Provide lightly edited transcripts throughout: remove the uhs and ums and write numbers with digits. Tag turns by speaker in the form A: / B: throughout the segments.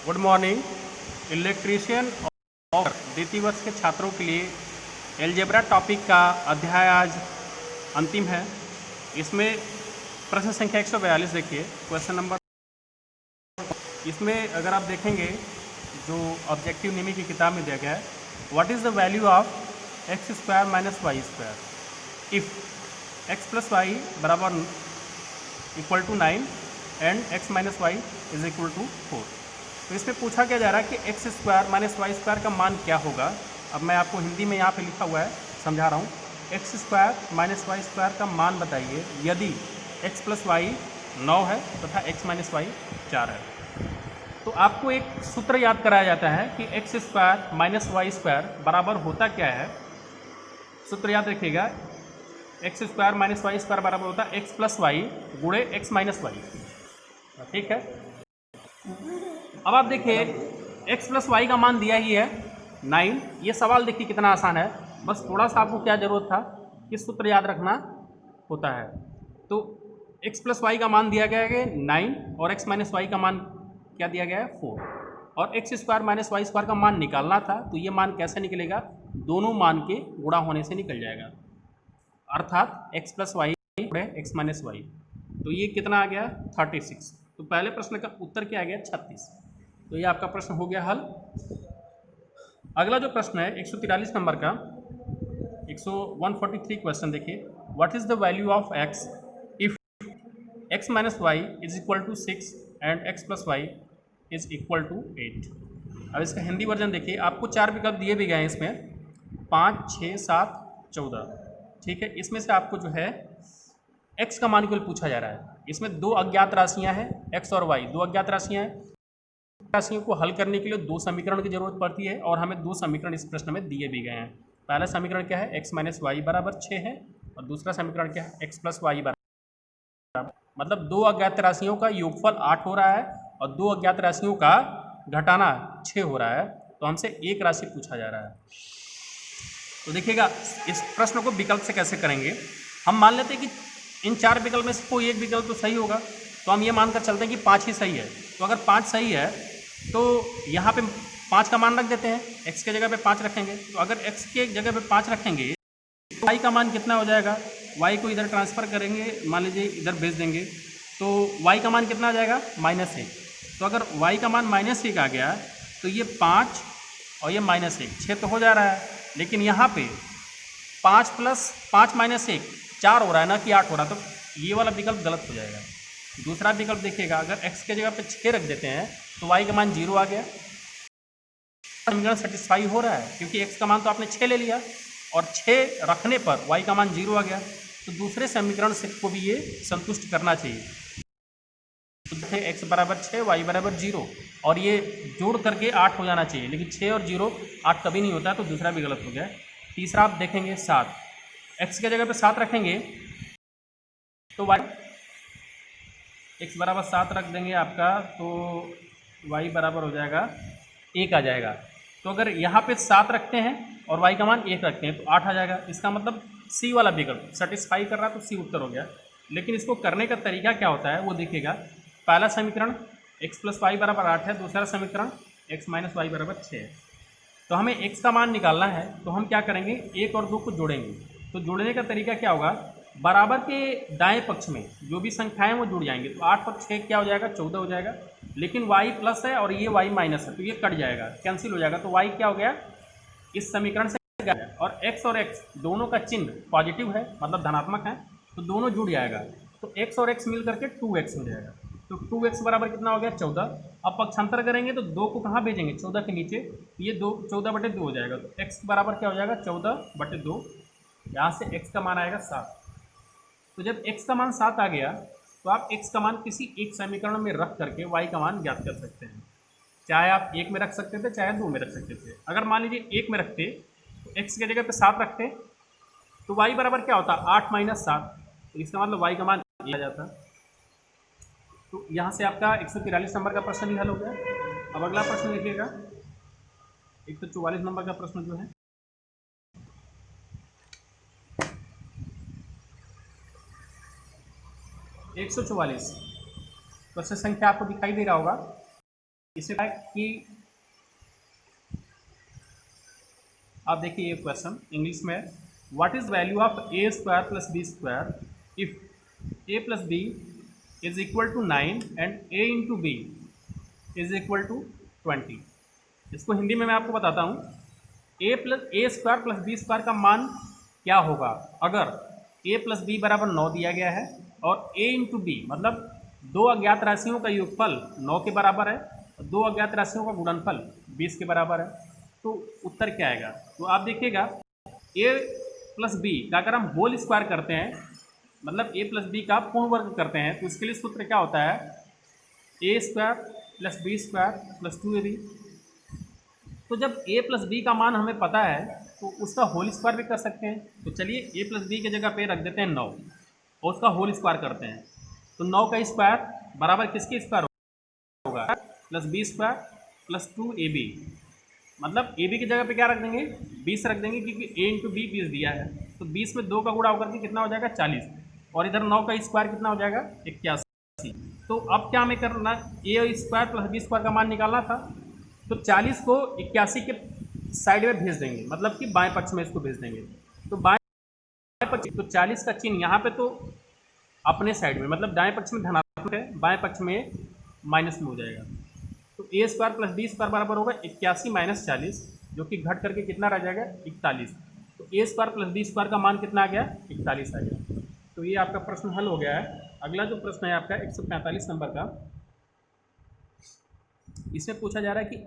A: Good morning. Electrician और द्वितीय वर्ष के छात्रों के लिए एलजेब्रा टॉपिक का अध्याय आज अंतिम है। इसमें प्रश्न संख्या 142 देखिए, क्वेश्चन नंबर। इसमें अगर आप देखेंगे जो ऑब्जेक्टिव निमी की किताब में दिया गया है, what is the value of X square minus Y square if X plus Y बराबर equal to 9 and X minus Y is equal to 4। तो इसमें पूछा क्या जा रहा है कि x square minus Y square का मान क्या होगा। अब मैं आपको हिंदी में यहाँ पे लिखा हुआ है, समझा रहा हूँ। X square minus Y square का मान बताइए यदि एक्स प्लस वाई 9 है तथा एक्स माइनस वाई 4 है। तो आपको एक सूत्र याद कराया जाता है कि x square minus Y square बराबर होता क्या है। सूत्र याद रखिएगा, x square minus Y square बराबर होता है एक्स प्लस वाई गुणे एक्स माइनस वाई। ठीक है। अब आप देखिए x प्लस वाई का मान दिया ही है 9। ये सवाल देखिए कितना आसान है, बस थोड़ा सा आपको क्या ज़रूरत था कि सूत्र याद रखना होता है। तो x प्लस वाई का मान दिया गया है 9 और x माइनस वाई का मान क्या दिया गया है 4, और x square minus Y square का मान निकालना था। तो ये मान कैसे निकलेगा, दोनों मान के गुणा होने से निकल जाएगा, अर्थात x plus y x minus y. तो ये कितना आ गया 36। तो पहले प्रश्न का उत्तर क्या आ गया 36। तो ये आपका प्रश्न हो गया हल। अगला जो प्रश्न है 143 नंबर का 143 क्वेश्चन देखिए, what is the value of x if x minus Y is equal to 6 and x plus y is equal to 8। अब इसका हिंदी वर्जन देखिए, आपको 4 विकल्प दिए भी गए हैं इसमें, 5, 6, 7, 14। ठीक है। इसमें से आपको जो है x का मान केवल पूछा जा रहा है। इसमें दो अज्ञात राशियां हैं, x और y, दो अज्ञात राशियां हैं। राशियों को हल करने के लिए दो समीकरण की जरूरत पड़ती है, और हमें दो समीकरण इस प्रश्न में दिए भी गए हैं। पहला समीकरण क्या है, x माइनस वाई बराबर 6 है, और दूसरा समीकरण क्या है, x प्लस वाई बराबर, मतलब दो अज्ञात राशियों का योगफल 8 हो रहा है और दो अज्ञात राशियों का घटाना 6 हो रहा है। तो हमसे एक राशि पूछा जा रहा है। तो देखिएगा इस प्रश्न को विकल्प से कैसे करेंगे। हम मान लेते हैं कि इन 4 विकल्प में से कोई एक विकल्प तो सही होगा, तो हम ये मानकर चलते हैं कि 5 ही सही है। तो अगर 5 सही है तो यहाँ पे 5 का मान रख देते हैं, x के जगह पे 5 रखेंगे। तो अगर x के जगह पे 5 रखेंगे तो y का मान कितना हो जाएगा, y को इधर ट्रांसफ़र करेंगे, मान लीजिए इधर भेज देंगे, तो y का मान कितना आ जाएगा -1। तो अगर y का मान -1 आ गया तो ये 5 और ये -1 6 तो हो जा रहा है, लेकिन यहाँ पे 5 प्लस 5 माइनस 1 4 हो रहा है ना कि 8 हो रहा है। तो ये वाला विकल्प गलत हो जाएगा। दूसरा विकल्प देखिएगा, अगर x के जगह पे 6 रख देते हैं तो y का मान 0 आ गया। समीकरण सेटिस्फाई हो रहा है क्योंकि x का मान तो आपने 6 ले लिया और 6 रखने पर y का मान 0 आ गया। तो दूसरे समीकरण से को भी ये संतुष्ट करना चाहिए। तो x बराबर 6 y बराबर 0, और ये जोड़ करके 8 हो जाना चाहिए, लेकिन 6 और 0 8 कभी नहीं होता है, तो दूसरा भी गलत हो गया। तीसरा आप देखेंगे 7, x के जगह पे 7 रखेंगे तो y x बराबर 7 रख देंगे आपका, तो y बराबर हो जाएगा 1 आ जाएगा। तो अगर यहाँ पे 7 रखते हैं और y का मान 1 रखते हैं तो 8 आ जाएगा। इसका मतलब C वाला विकल्प सेटिस्फाई कर रहा है, तो C उत्तर हो गया। लेकिन इसको करने का तरीका क्या होता है वो देखिएगा। पहला समीकरण x प्लस वाई बराबर 8 है, दूसरा समीकरण x माइनस वाई बराबर 6 है। तो हमें x का मान निकालना है, तो हम क्या करेंगे, 1 और 2 को जोड़ेंगे। तो जोड़ने का तरीका क्या होगा, बराबर के दाएं पक्ष में जो भी संख्याएं वो जुड़ जाएंगे। तो 8 और 6 क्या हो जाएगा 14 हो जाएगा, लेकिन y प्लस है और ये y माइनस है, तो ये कट जाएगा, कैंसिल हो जाएगा। तो y क्या हो गया इस समीकरण से गया, और x और x दोनों का चिन्ह पॉजिटिव है, मतलब धनात्मक है, तो दोनों जुड़ जाएगा। तो x और x मिल करके 2x हो जाएगा। तो 2x बराबर कितना हो गया 14। अब पक्षांतर करेंगे तो 2 को कहाँ भेजेंगे 14 के नीचे, ये 2 14/2 हो जाएगा। तो x बराबर क्या हो जाएगा 14/2। यहाँ से x का मान आएगा 7। तो जब x का मान 7 आ गया तो आप x का मान किसी एक समीकरण में रख करके y का मान ज्ञात कर सकते हैं। चाहे आप 1 में रख सकते थे, चाहे 2 में रख सकते थे। अगर मान लीजिए 1 में रखते तो x के जगह पे 7 रखते तो y बराबर क्या होता 8 माइनस 7, तो इसका मतलब y का मान आ जाता। तो यहाँ से आपका 143 नंबर का प्रश्न भी हल हो गया। अब अगला प्रश्न देखिएगा 144 नंबर का प्रश्न जो है, एक 144 प्रश्न संख्या आपको दिखाई दे रहा होगा। इसमें क्या है कि आप देखिए ये क्वेश्चन इंग्लिश में, what is value of a square plus B square if a plus b is equal to 9 and a into b is equal to 20। इसको हिंदी में मैं आपको बताता हूँ। A square plus B square का मान क्या होगा अगर ए प्लस बी बराबर 9 दिया गया है और ए इंटू बी मतलब दो अज्ञात राशियों का योगफल 9 के बराबर है और दो अज्ञात राशियों का गुणनफल 20 के बराबर है। तो उत्तर क्या आएगा? तो आप देखिएगा ए प्लस बी का अगर हम होल स्क्वायर करते हैं मतलब ए प्लस बी का पूर्ण वर्ग करते हैं तो इसके लिए सूत्र क्या होता है? A square plus B square plus 2ab। तो जब ए प्लस बी का मान हमें पता है तो उसका होल स्क्वायर भी कर सकते हैं। तो चलिए ए प्लस बी की जगह पे रख देते हैं 9 और उसका होल स्क्वायर करते हैं। तो 9 का स्क्वायर बराबर किसके स्क्वायर होगा? Plus B square plus 2ab। मतलब ए बी की जगह पे क्या रख देंगे? 20 रख देंगे क्योंकि ए इंटू बी 20 दिया है। तो 20 में 2 का गुणा होकर के कितना हो जाएगा? 40। और इधर 9 का स्क्वायर कितना हो जाएगा? 81। तो अब क्या हमें करना? ए स्क्वायर प्लस बी स्क्वायर का मान निकालना था। तो 40 को 81 के साइड में भेज देंगे मतलब कि बाएं पक्ष में इसको भेज देंगे। तो बाएं पक्ष तो 40 का चिन्ह यहाँ पे तो अपने साइड में मतलब दाएं पक्ष में धनात्मक है, बाएं पक्ष में माइनस में हो जाएगा। तो ए स्क्वायर प्लस बी स्क्वायर बराबर होगा 81 माइनस 40 जो कि घट करके कितना रह जाएगा? 41। तो ए स्क्वायर प्लस बी स्क्वायर का मान कितना आ गया? 41 आ गया। तो ये आपका प्रश्न हल हो गया है। अगला जो प्रश्न है आपका 145 नंबर का, इसमें पूछा जा रहा है कि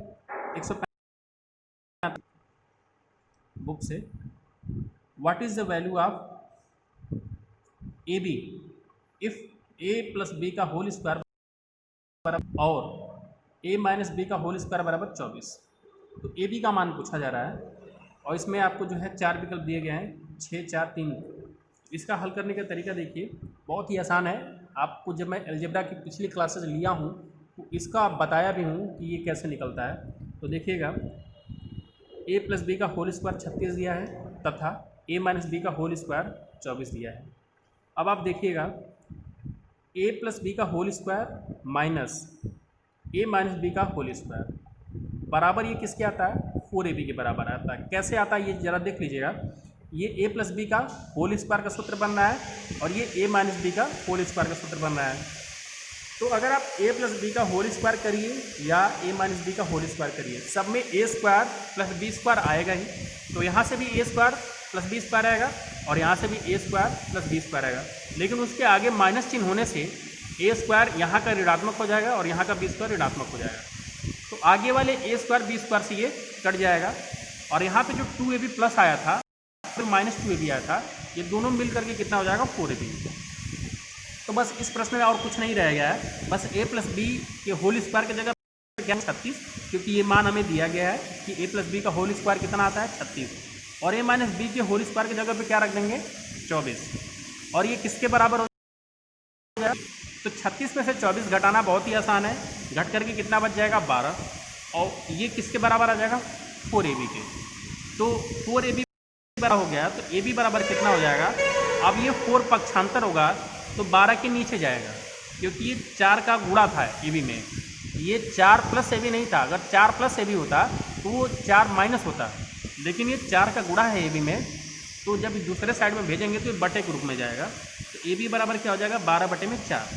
A: 145 बुक से what is the value of a b if a plus b का होल स्क्वायर बराबर और ए माइनस बी का होल स्क्वायर बराबर 24। तो ए बी का मान पूछा जा रहा है और इसमें आपको जो है 4 विकल्प दिए गए हैं 6, 4, 3। इसका हल करने का तरीका देखिए बहुत ही आसान है। आपको जब मैं अलजेब्रा की पिछली क्लासेस लिया हूँ तो इसका बताया भी हूँ कि ये कैसे निकलता है। तो देखिएगा ए प्लस बी का होल स्क्वायर 36 दिया है तथा ए माइनस बी का होल स्क्वायर 24 दिया है। अब आप देखिएगा ए प्लस बी का होल स्क्वायर माइनस ए माइनस बी का होल स्क्वायर बराबर ये किसके आता है? 4ab के बराबर आता है। कैसे आता है ये ज़रा देख लीजिएगा। ये ए प्लस बी का होल स्क्वायर का सूत्र बन रहा है और ये ए माइनस बी का होल स्क्वायर का सूत्र बन रहा है। तो अगर आप ए प्लस बी का होल स्क्वायर करिए या ए माइनस बी का होल स्क्वायर करिए सब में ए स्क्वायर प्लस बी स्क्वायर आएगा ही। तो यहाँ से भी ए स्क्वायर प्लस बी स्क्वायर आएगा और यहाँ से भी ए स्क्वायर प्लस बी स्क्वायर आएगा। लेकिन उसके आगे माइनस चिन्ह होने से ए स्क्वायर यहाँ का ऋणात्मक हो जाएगा और यहाँ का बी स्क्वायर ऋणात्मक हो जाएगा। तो आगे वाले ए स्क्वायर बी स्क्वायर से ये कट जाएगा और यहाँ पे जो 2ab प्लस आया था फिर माइनस 2ab आया था, ये दोनों मिल करके कितना हो जाएगा? 4ab। तो बस इस प्रश्न में और कुछ नहीं रह गया है। बस ए प्लस बी के होल स्क्वायर की जगह क्या 36 क्योंकि ये मान हमें दिया गया है कि ए प्लस बी का होल स्क्वायर कितना आता है? 36 और ए माइनस बी के होल स्क्वायर की जगह पे क्या रख देंगे? 24 और ये किसके बराबर हो जाएगा? तो 36 में से 24 घटाना बहुत ही आसान है। घट करके कितना बच जाएगा? 12 और ये किसके बराबर आ जाएगा? 4ab के। तो 4ab बराबर हो गया तो ab बराबर कितना हो जाएगा? अब ये 4 पक्षांतर होगा तो 12 के नीचे जाएगा क्योंकि ये 4 का गुणा था ab में। ये 4 प्लस ab नहीं था। अगर 4 प्लस ab होता तो वो 4 माइनस होता, लेकिन ये 4 का गुणा है ab में। तो जब दूसरे साइड में भेजेंगे तो ये बटे के रूप में जाएगा। तो ab बराबर क्या हो जाएगा? 12 बटे में 4।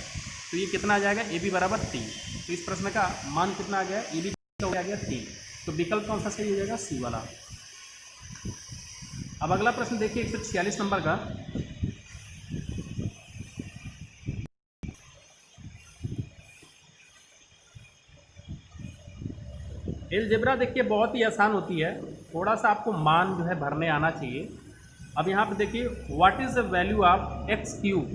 A: तो ये कितना आ जाएगा? ab बराबर 3। तो इस प्रश्न का मान कितना आ गया? ab का हो गया 3। तो विकल्प कौन सा सही हो जाएगा? सी वाला। अब अगला प्रश्न देखिए 146 नंबर का। अलजेब्रा देखिए बहुत ही आसान होती है, थोड़ा सा आपको मान जो है भरने आना चाहिए। अब यहाँ पे देखिए what is the value of x cube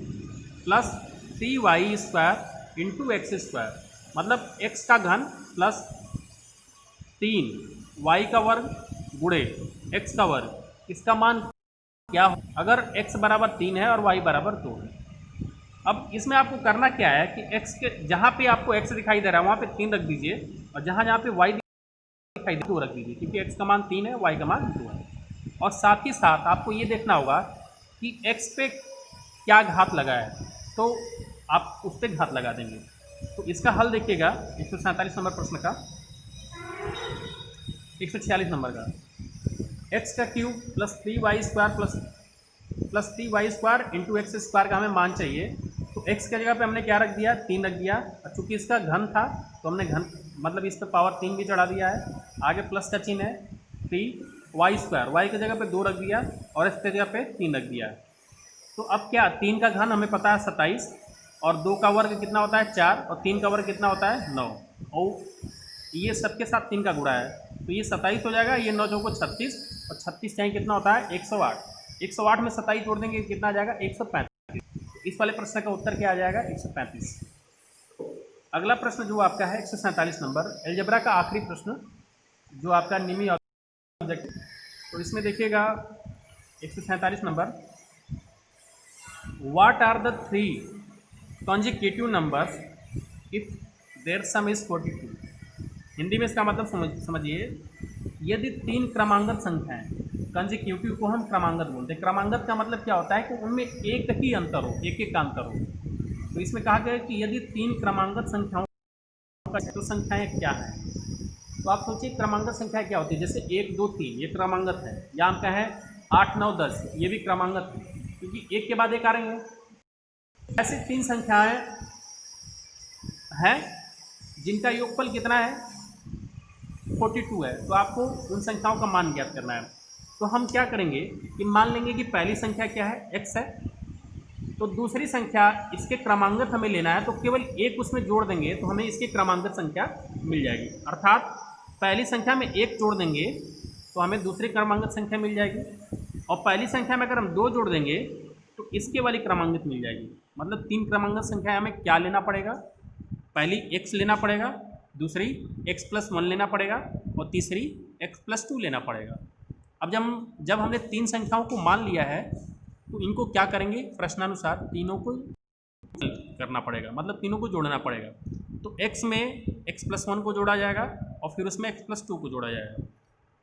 A: plus 3y square into x square. मतलब x का घन प्लस 3y का वर्ग गुणे x का वर्ग, इसका मान क्या हो अगर x बराबर 3 है और y बराबर 2 है। अब इसमें आपको करना क्या है कि x के जहाँ पे आपको x दिखाई दे रहा है वहाँ पे 3 रख दीजिए और जहाँ पे y दिखाई दे 2 रख दीजिए क्योंकि x का मान 3 है, y का मान 2 है। और साथ ही साथ आपको ये देखना होगा कि x पे क्या घात लगा है तो आप उस पर घात लगा देंगे। तो इसका हल देखिएगा 147 नंबर प्रश्न का, 146 नंबर का, एक्स का cube plus 3y² plus 3y² into x square का हमें मान चाहिए। तो एक्स की जगह पे हमने क्या रख दिया, 3 रख दिया, और चूंकि इसका घन था तो हमने घन मतलब इस पर पावर 3 भी चढ़ा दिया है। आगे प्लस का चिन्ह है, 3y², वाई की जगह पे 2 रख दिया और एक्स की जगह पे 3 रख दिया। तो अब क्या, 3 का घन हमें पता है 27, और 2 का वर्ग कितना होता है 4, और 3 का वर्ग कितना होता है 9, और ये सबके साथ 3 का गुणा है, तो ये 27 हो जाएगा, ये 9 चौको 36, और 36 चाहे कितना होता है 108, 108 में 27 जोड़ देंगे कितना आ जाएगा 135। इस वाले प्रश्न का उत्तर क्या आ जाएगा 135। अगला प्रश्न जो आपका है 147 नंबर, अलजेब्रा का आखिरी प्रश्न जो आपका निमी ऑब्जेक्ट, तो इसमें देखिएगा 147 number, what are the 3 consecutive numbers if their sum is 42। Hindi में इसका मतलब समझिए, यदि 3 क्रमांगत संख्याएं, कंजिक्यूटिव को हम क्रमांगत बोलते हैं, क्रमांगत का मतलब क्या होता है कि उनमें एक ही अंतर हो, एक एक का अंतर हो। तो इसमें कहा गया है कि यदि 3 क्रमांगत संख्याओं का तो संख्याएं क्या हैं। तो आप सोचिए क्रमांगत संख्या क्या होती है, जैसे 1 2 3 ये क्रमांगत है, या हम कहें 8 9 10 ये भी क्रमांगत है, क्योंकि एक के बाद एक आ रही है। ऐसी 3 संख्याएं हैं जिनका योगफल कितना है 42 है। तो आपको उन संख्याओं का मान ज्ञात करना है। तो हम क्या करेंगे कि मान लेंगे कि पहली संख्या क्या है x है, तो दूसरी संख्या इसके क्रमांगत हमें लेना है, तो केवल एक उसमें जोड़ देंगे तो हमें इसकी क्रमांगत संख्या मिल जाएगी। अर्थात पहली संख्या में 1 जोड़ देंगे तो हमें दूसरी क्रमांगत संख्या मिल जाएगी, और पहली संख्या में अगर हम 2 जोड़ देंगे तो इसके वाली क्रमांगत मिल जाएगी। मतलब 3 क्रमांगत संख्या हमें क्या लेना पड़ेगा, पहली x लेना पड़ेगा, दूसरी x+1 लेना पड़ेगा, और तीसरी x+2 लेना पड़ेगा। अब जब हमने 3 संख्याओं को मान लिया है तो इनको क्या करेंगे, प्रश्नानुसार तीनों को करना पड़ेगा, मतलब तीनों को जोड़ना पड़ेगा। तो x में x+1 को जोड़ा जाएगा और फिर उसमें x+2 को जोड़ा जाएगा।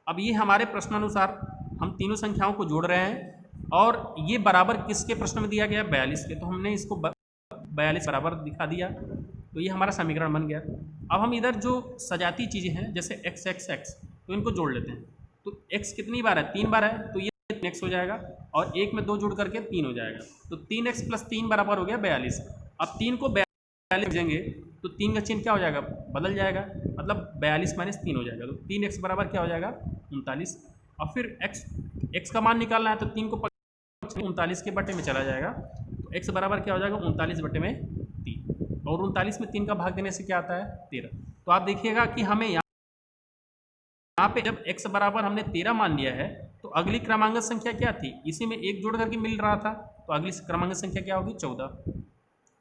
A: अब ये हमारे प्रश्नानुसार हम तीनों संख्याओं को जोड़ रहे हैं, और ये बराबर किसके प्रश्न में दिया गया 42 के, तो हमने इसको 42 बराबर दिखा दिया, तो ये हमारा समीकरण बन गया। अब हम इधर जो सजाती चीज़ें हैं जैसे x x x, तो इनको जोड़ लेते हैं। तो x कितनी बार है, 3 बार है, तो ये 3x हो जाएगा, और 1 में 2 जोड़ करके 3 हो जाएगा। तो 3x + 3 बराबर हो गया 42। अब 3 को 42 भेजेंगे तो 3 का चिन्ह क्या हो जाएगा, बदल जाएगा, मतलब 42 - 3 हो जाएगा। तो 3x बराबर क्या हो जाएगा 39। और फिर x का मान निकालना है, तो 3 को 39 के बटे में चला जाएगा, तो x बराबर क्या हो जाएगा 39/3, और 39 में 3 का भाग देने से क्या आता है 13। तो आप देखिएगा कि हमें यहाँ पे जब x बराबर हमने 13 मान लिया है, तो अगली क्रमांगत संख्या क्या थी, इसी में 1 जोड़ करके मिल रहा था, तो अगली क्रमांगत संख्या क्या होगी 14।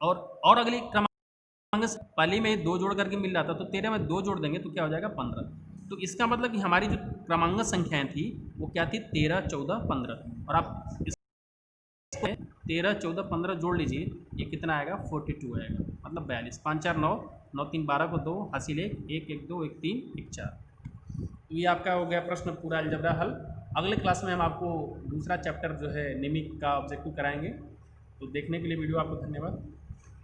A: और अगली क्रमांगत पहले में 2 जोड़ करके मिल रहा था, तो 13 में 2 जोड़ देंगे तो क्या हो जाएगा 15। तो इसका मतलब कि हमारी जो क्रमांगत संख्याएं थी वो क्या थी 13 14 15, और आप 13 14 15 जोड़ लीजिए, ये कितना आएगा 42 आएगा, मतलब 42। 5 4 9 9 3 12 को 2 हासिल 1 1 1 2 1 3 1 4। तो ये आपका हो गया प्रश्न पूरा अलजेब्रा हल। अगले क्लास में हम आपको दूसरा चैप्टर जो है निमिक का ऑब्जेक्टिव कराएंगे। तो देखने के लिए वीडियो आपको धन्यवाद।